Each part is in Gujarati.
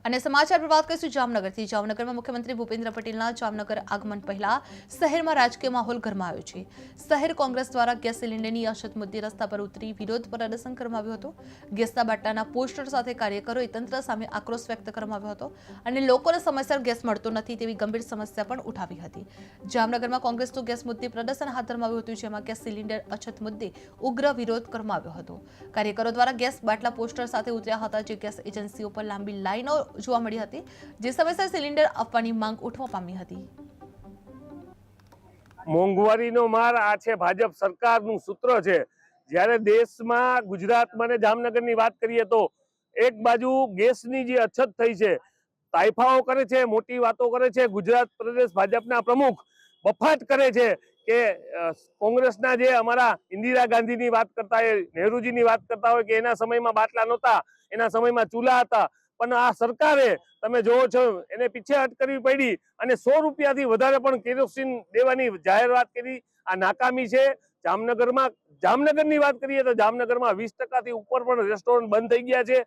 અને સમાચાર પર વાત કરીશું જામનગરથી। જામનગરમાં મુખ્યમંત્રી ભૂપેન્દ્ર પટેલના જામનગર આગમન પહેલા શહેરમાં રાજકીય માહોલ ગરમાયો છે। શહેર કોંગ્રેસ દ્વારા ગેસ સિલિન્ડરની અછત મુદ્દે રસ્તા પર ઉતરી વિરોધ પ્રદર્શન કરવામાં આવ્યું હતું। ગેસના બાટલાના પોસ્ટર સાથે કાર્યકરોએ તંત્ર સામે આક્રોશ વ્યક્ત કરવામાં આવ્યો હતો અને લોકોને સમયસર ગેસ મળતો નથી તેવી ગંભીર સમસ્યા પણ ઉઠાવી હતી। જામનગરમાં કોંગ્રેસનું ગેસ મુદ્દે પ્રદર્શન હાથ ધરવામાં આવ્યું હતું, જેમાં ગેસ સિલિન્ડર અછત મુદ્દે ઉગ્ર વિરોધ કરવામાં આવ્યો હતો। કાર્યકરો દ્વારા ગેસ બાટલા પોસ્ટર સાથે ઉતર્યા હતા, જે ગેસ એજન્સીઓ પર લાંબી લાઈનો જોવા મળી હતી, જે સમયસર સિલિન્ડર આપવાની માંગ ઉઠવા પામી હતી। મોંઘવારીનો માર આ છે ભાજપ સરકારનું સૂત્ર છે। જ્યારે દેશમાં ગુજરાતમાં ને જામનગરની વાત કરીએ તો એક બાજુ ગેસની જે અછત થઈ છે, તાઇફાઓ કરે છે, મોટી વાતો કરે છે। ગુજરાત પ્રદેશ ભાજપના પ્રમુખ બફાટ કરે છે કે કોંગ્રેસના જે અમારા ઇન્દિરા ગાંધીની વાત કરતા હોય, નહેરુજીની વાત કરતા હોય કે એના સમયમાં બાટલા નહોતા, એના સમયમાં ચૂલા હતા, પણ આ સરકારે તમે જોવો છો એને પીછેહટ કરવી પડી અને 100 રૂપિયાથી વધારે પણ કેરોસીન દેવાની જાહેરાત કરી। આ નાકામી છે। જામનગરની વાત કરીએ તો જામનગરમાં 20% ઉપર પણ રેસ્ટોરન્ટ બંધ થઈ ગયા છે।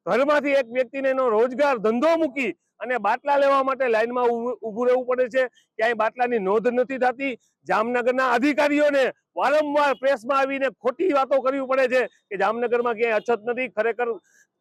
ઘરમાંથી એક વ્યક્તિને એનો રોજગાર ધંધો મૂકી અને બાટલા લેવા માટે લાઈનમાં ઊભું રહેવું પડે છે। ક્યાંય બાટલાની નોંધ નથી થતી। જામનગરના અધિકારીઓને વારંવાર પ્રેસમાં આવીને ખોટી વાતો કરવી પડે છે કે જામનગરમાં ક્યાંય અછત નથી। ખરેખર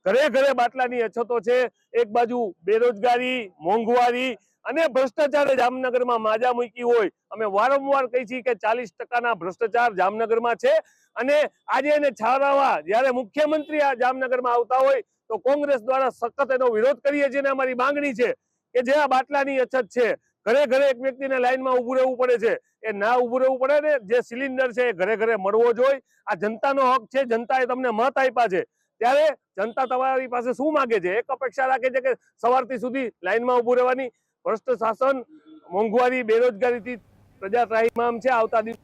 ઘરે ઘરે બાટલાની અછતો છે। એક બાજુ બેરોજગારી, મોંઘવારી અને ભ્રષ્ટાચારે જામનગરમાં માજા મૂકી હોય। અમે વારંવાર કહી છીએ કે 40%ના ભ્રષ્ટાચાર જામનગરમાં છે અને આજે એને છાવરાવા જ્યારે મુખ્યમંત્રી આ જામનગરમાં આવતા હોય તો કોંગ્રેસ દ્વારા સખત એનો વિરોધ કરીએ છીએ અને અમારી માંગણી છે કે જે આ બાટલાની અછત છે, ઘરે ઘરે એક વ્યક્તિને લાઈનમાં ઊભું રહેવું પડે છે, એ ના ઊભું રહેવું પડે ને। જે સિલિન્ડર છે એ ઘરે ઘરે મળવો જોઈએ। આ જનતાનો હક છે, જનતાએ તમને મત આપ્યા છે, ત્યારે જનતા તમારી પાસે શું માંગે છે? એક અપેક્ષા રાખે છે કે સવારથી સુધી લાઈનમાં ઊભું રહેવાની। ભ્રષ્ટ શાસન, મોંઘવારી, બેરોજગારીથી પ્રજા ત્રાહિમામ છે। આવતા દિવસ